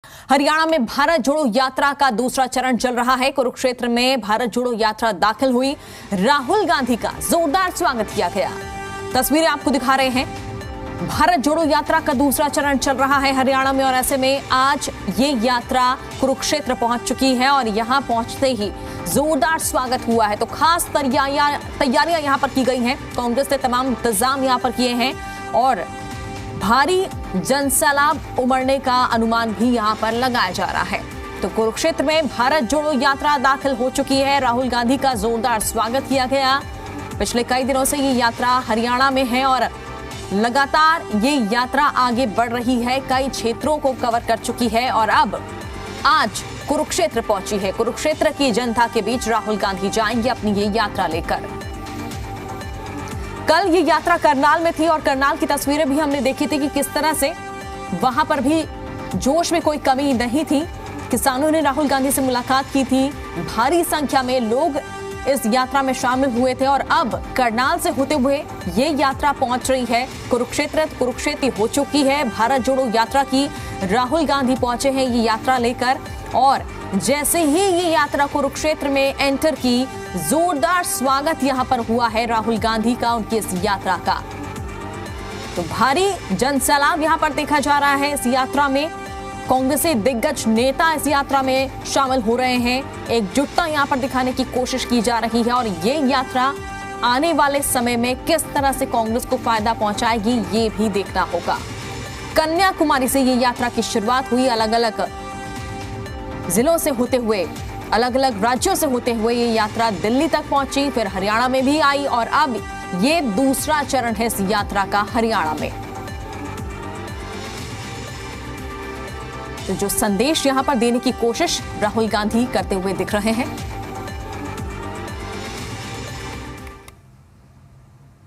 हरियाणा में भारत जोड़ो यात्रा का दूसरा चरण चल रहा है। कुरुक्षेत्र में भारत जोड़ो यात्रा दाखिल हुई। राहुल गांधी का जोरदार स्वागत किया गया। तस्वीरें आपको दिखा रहे हैं। भारत जोड़ो यात्रा का दूसरा चरण चल रहा है हरियाणा में और ऐसे में आज ये यात्रा कुरुक्षेत्र पहुंच चुकी है और यहां पहुंचते ही जोरदार स्वागत हुआ है। तो खास तैयारियां यहां पर की गई हैं। कांग्रेस ने तमाम इंतजाम यहां पर किए हैं और भारी जनसैलाब उमड़ने का अनुमान भी यहां पर लगाया जा रहा है। तो कुरुक्षेत्र में भारत जोड़ो यात्रा दाखिल हो चुकी है। राहुल गांधी का जोरदार स्वागत किया गया। पिछले कई दिनों से ये यात्रा हरियाणा में है और लगातार ये यात्रा आगे बढ़ रही है। कई क्षेत्रों को कवर कर चुकी है और अब आज कुरुक्षेत्र पहुंची है। कुरुक्षेत्र की जनता के बीच राहुल गांधी जाएंगे अपनी ये यात्रा लेकर। कल ये यात्रा करनाल में थी और करनाल की तस्वीरें भी हमने देखी थी कि किस तरह से वहां पर भी जोश में कोई कमी नहीं थी। किसानों ने राहुल गांधी से मुलाकात की थी। भारी संख्या में लोग इस यात्रा में शामिल हुए थे और अब करनाल से होते हुए ये यात्रा पहुंच रही है कुरुक्षेत्र। कुरुक्षेत्र हो चुकी है भारत जोड़ो यात्रा की। राहुल गांधी पहुंचे हैं ये यात्रा लेकर और जैसे ही ये यात्रा कुरुक्षेत्र में एंटर की, जोरदार स्वागत यहां पर हुआ है राहुल गांधी का, उनकी इस यात्रा का। तो भारी जनसैलाब यहां पर देखा जा रहा है। इस यात्रा में कांग्रेसी दिग्गज नेता इस यात्रा में शामिल हो रहे हैं। एकजुटता यहां पर दिखाने की कोशिश की जा रही है और ये यात्रा आने वाले समय में किस तरह से कांग्रेस को फायदा पहुंचाएगी ये भी देखना होगा। कन्याकुमारी से ये यात्रा की शुरुआत हुई। अलग अलग जिलों से होते हुए, अलग अलग राज्यों से होते हुए ये यात्रा दिल्ली तक पहुंची, फिर हरियाणा में भी आई और अब ये दूसरा चरण है इस यात्रा का हरियाणा में। तो जो संदेश यहां पर देने की कोशिश राहुल गांधी करते हुए दिख रहे हैं।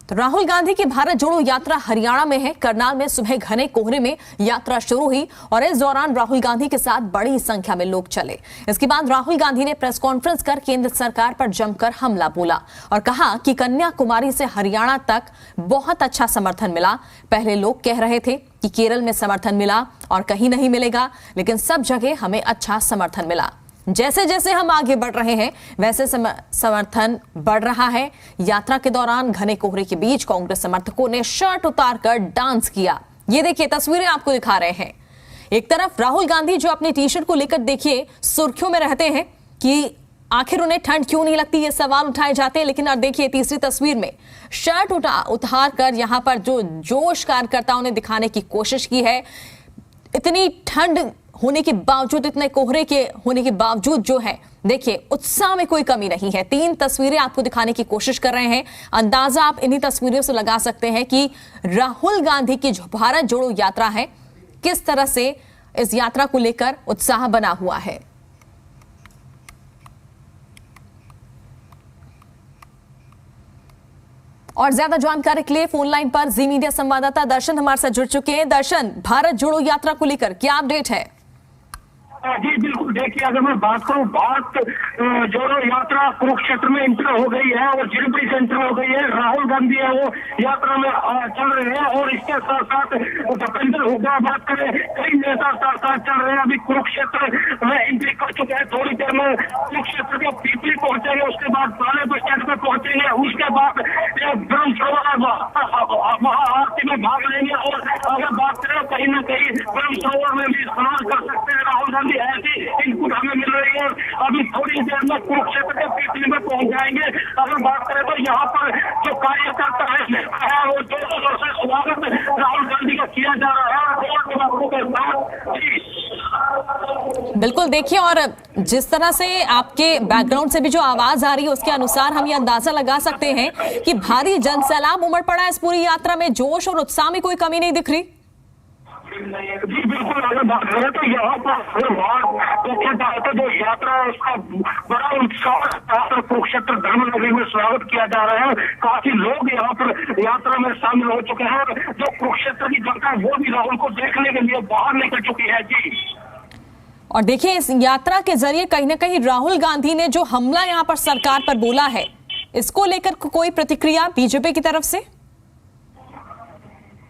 तो राहुल गांधी की भारत जोड़ो यात्रा हरियाणा में है। करनाल में सुबह घने कोहरे में यात्रा शुरू हुई और इस दौरान राहुल गांधी के साथ बड़ी संख्या में लोग चले। इसके बाद राहुल गांधी ने प्रेस कॉन्फ्रेंस कर केंद्र सरकार पर जमकर हमला बोला और कहा कि कन्याकुमारी से हरियाणा तक बहुत अच्छा समर्थन मिला। पहले लोग कह रहे थे कि केरल में समर्थन मिला और कहीं नहीं मिलेगा, लेकिन सब जगह हमें अच्छा समर्थन मिला। जैसे जैसे हम आगे बढ़ रहे हैं वैसे समर्थन बढ़ रहा है। यात्रा के दौरान घने कोहरे के बीच कांग्रेस समर्थकों ने शर्ट उतारकर डांस किया। ये देखिए तस्वीरें आपको दिखा रहे हैं। एक तरफ राहुल गांधी जो अपनी टी शर्ट को लेकर देखिए सुर्खियों में रहते हैं कि आखिर उन्हें ठंड क्यों नहीं लगती, ये सवाल उठाए जाते हैं। लेकिन अब देखिए तीसरी तस्वीर में शर्ट उतार कर यहां पर जो जोश कार्यकर्ताओं ने दिखाने की कोशिश की है। इतनी ठंड होने के बावजूद, इतने कोहरे के होने के बावजूद जो है देखिए उत्साह में कोई कमी नहीं है। 3 तस्वीरें आपको दिखाने की कोशिश कर रहे हैं। अंदाजा आप इन्हीं तस्वीरों से लगा सकते हैं कि राहुल गांधी की जो भारत जोड़ो यात्रा है किस तरह से इस यात्रा को लेकर उत्साह बना हुआ है। और ज्यादा जानकारी के लिए फोन लाइन पर जी मीडिया संवाददाता दर्शन हमारे साथ जुड़ चुके हैं। दर्शन, भारत जोड़ो यात्रा को लेकर क्या अपडेट है? जी बिल्कुल, देखिए अगर मैं बात करूं, भारत जोड़ो यात्रा कुरुक्षेत्र में इंटर हो गई है और जिरबड़ी से इंटर हो गई है। राहुल गांधी है वो यात्रा में चल रहे हैं और इसके साथ साथ भूपेंद्र हुड्डा बात करें, कई नेता साथ साथ चल रहे हैं। अभी कुरुक्षेत्र में एंट्री कर चुके हैं। थोड़ी देर में कुरुक्षेत्र के पीपली पहुंचेंगे, उसके बाद पाले बस स्टैंड पे पहुंचेंगे, उसके बाद ब्रह्म सरोवर महाआरती में भाग लेंगे और अगर बात करें कहीं ना कहीं ब्रह्म सरोवर में भी स्नान कर सकते हैं राहुल गांधी। ऐसी इनपुट हमें मिल रही है। अभी थोड़ी देर में कुरुक्षेत्र के पीपली में पहुंच जाएंगे। अगर बात करें तो यहाँ पर जो कार्यकर्ता है वो जोरों से स्वागत राहुल गांधी का किया जा रहा है के साथ। बिल्कुल, देखिए और जिस तरह से आपके बैकग्राउंड से भी जो आवाज आ रही है उसके अनुसार हम ये अंदाजा लगा सकते हैं कि भारी जनसैलाब उमड़ पड़ा है इस पूरी यात्रा में। जोश और उत्साह में कोई कमी नहीं दिख रही। जी बिल्कुल, अगर बात करें तो यहाँ पर जो यात्रा है उसका बड़ा उत्साह कुरुक्षेत्र धर्मनगरी में स्वागत किया जा रहा है। काफी लोग यहाँ पर यात्रा में शामिल हो चुके हैं और जो कुरुक्षेत्र की जनता है वो भी राहुल को देखने के लिए बाहर निकल चुकी है। जी और देखिए इस यात्रा के जरिए कहीं ना कहीं राहुल गांधी ने जो हमला यहाँ पर सरकार पर बोला है, इसको लेकर कोई प्रतिक्रिया बीजेपी की तरफ से?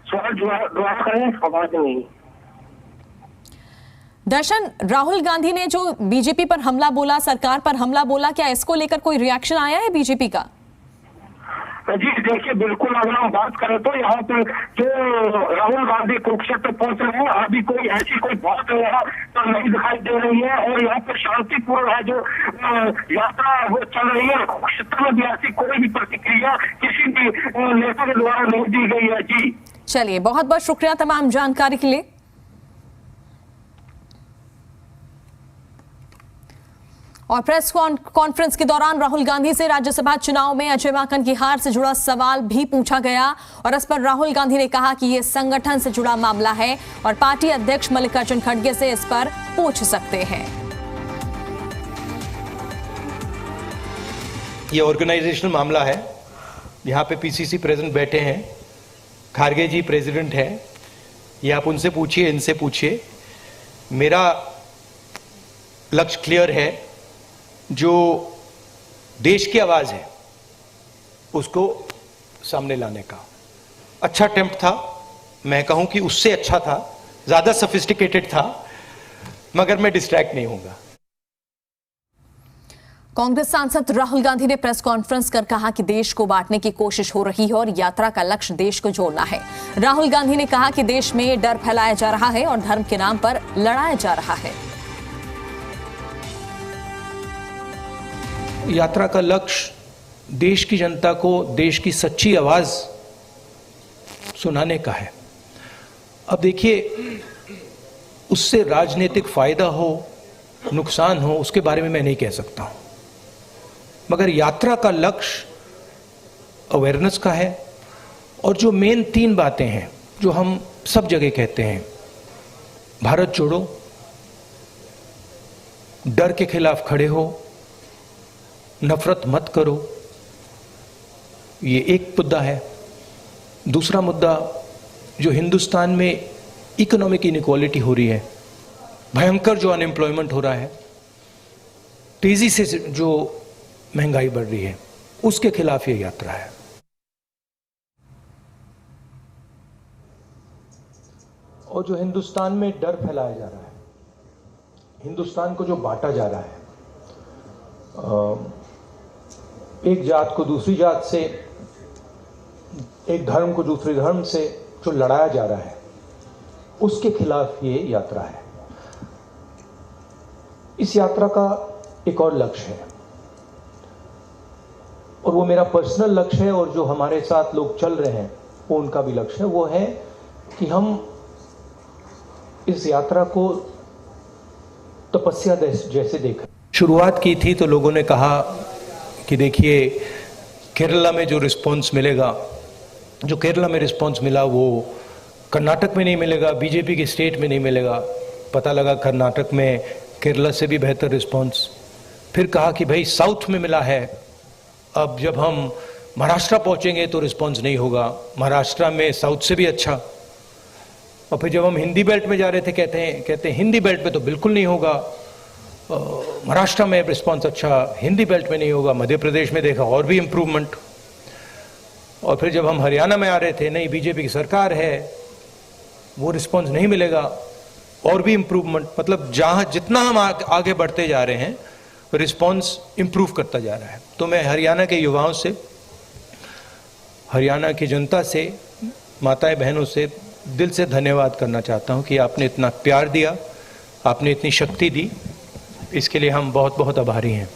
सवाल दुआ करें, आवाज नहीं। दर्शन, राहुल गांधी ने जो बीजेपी पर हमला बोला, सरकार पर हमला बोला, क्या इसको लेकर कोई रिएक्शन आया है बीजेपी का? जी देखिए, बिल्कुल अगर हम बात करें तो यहाँ पर जो राहुल गांधी कुरुक्षेत्र पहुंच रहे हैं, अभी कोई ऐसी कोई बात यहाँ पर नहीं दिखाई दे रही है और यहाँ पर शांतिपूर्ण है जो यात्रा वो चल रही है। कुरुक्षेत्र में भी ऐसी कोई भी प्रतिक्रिया किसी भी नेता के द्वारा नहीं दी गई है। जी चलिए, बहुत बहुत शुक्रिया तमाम जानकारी के लिए। और प्रेस कॉन्फ्रेंस के दौरान राहुल गांधी से राज्यसभा चुनाव में अजय माकन की हार से जुड़ा सवाल भी पूछा गया और इस पर राहुल गांधी ने कहा कि यह संगठन से जुड़ा मामला है और पार्टी अध्यक्ष मल्लिकार्जुन खड़गे से इस पर पूछ सकते हैं। यह ऑर्गेनाइजेशनल मामला है। यहाँ पे पीसीसी प्रेसिडेंट बैठे हैं, खड़गे जी प्रेसिडेंट हैं, ये आप उनसे पूछिए, इनसे पूछिए। मेरा लक्ष्य क्लियर है, जो देश की आवाज है उसको सामने लाने का। अच्छा अटेम्प्ट था, मैं कहूं कि उससे अच्छा था, ज्यादा सोफिस्टिकेटेड था, मगर मैं डिस्ट्रैक्ट नहीं होऊंगा। कांग्रेस सांसद राहुल गांधी ने प्रेस कॉन्फ्रेंस कर कहा कि देश को बांटने की कोशिश हो रही है और यात्रा का लक्ष्य देश को जोड़ना है। राहुल गांधी ने कहा कि देश में डर फैलाया जा रहा है और धर्म के नाम पर लड़ाया जा रहा है। यात्रा का लक्ष्य देश की जनता को देश की सच्ची आवाज सुनाने का है। अब देखिए, उससे राजनीतिक फायदा हो, नुकसान हो, उसके बारे में मैं नहीं कह सकता हूं, मगर यात्रा का लक्ष्य अवेयरनेस का है। और जो मेन 3 बातें हैं जो हम सब जगह कहते हैं, भारत जोड़ो, डर के खिलाफ खड़े हो, नफरत मत करो, ये एक मुद्दा है। दूसरा मुद्दा, जो हिंदुस्तान में इकोनॉमिक इनइक्वालिटी हो रही है, भयंकर जो अनएम्प्लॉयमेंट हो रहा है, तेजी से जो महंगाई बढ़ रही है, उसके खिलाफ ये यात्रा है। और जो हिंदुस्तान में डर फैलाया जा रहा है, हिंदुस्तान को जो बांटा जा रहा है, एक जात को दूसरी जात से, एक धर्म को दूसरे धर्म से जो लड़ाया जा रहा है, उसके खिलाफ ये यात्रा है। इस यात्रा का एक और लक्ष्य है और वो मेरा पर्सनल लक्ष्य है, और जो हमारे साथ लोग चल रहे हैं वो उनका भी लक्ष्य है। वो है कि हम इस यात्रा को तपस्या जैसे देखें। शुरुआत की थी तो लोगों ने कहा कि देखिए, केरला में जो रिस्पॉन्स मिलेगा, जो केरला में रिस्पॉन्स मिला वो कर्नाटक में नहीं मिलेगा, बीजेपी के स्टेट में नहीं मिलेगा। पता लगा कर्नाटक में केरला से भी बेहतर रिस्पॉन्स। फिर कहा कि भाई साउथ में मिला है, अब जब हम महाराष्ट्र पहुंचेंगे तो रिस्पॉन्स नहीं होगा, महाराष्ट्र में साउथ से भी अच्छा। और फिर जब हम हिंदी बेल्ट में जा रहे थे, कहते हैं हिंदी बेल्ट में तो बिल्कुल नहीं होगा, महाराष्ट्र में रिस्पॉन्स अच्छा, हिंदी बेल्ट में नहीं होगा। मध्य प्रदेश में देखा और भी इम्प्रूवमेंट। और फिर जब हम हरियाणा में आ रहे थे, नहीं बीजेपी की सरकार है, वो रिस्पॉन्स नहीं मिलेगा, और भी इम्प्रूवमेंट। मतलब जहां जितना हम आगे बढ़ते जा रहे हैं, रिस्पॉन्स इम्प्रूव करता जा रहा है। तो मैं हरियाणा के युवाओं से, हरियाणा की जनता से, माताएं बहनों से दिल से धन्यवाद करना चाहता हूं कि आपने इतना प्यार दिया, आपने इतनी शक्ति दी, इसके लिए हम बहुत बहुत आभारी हैं।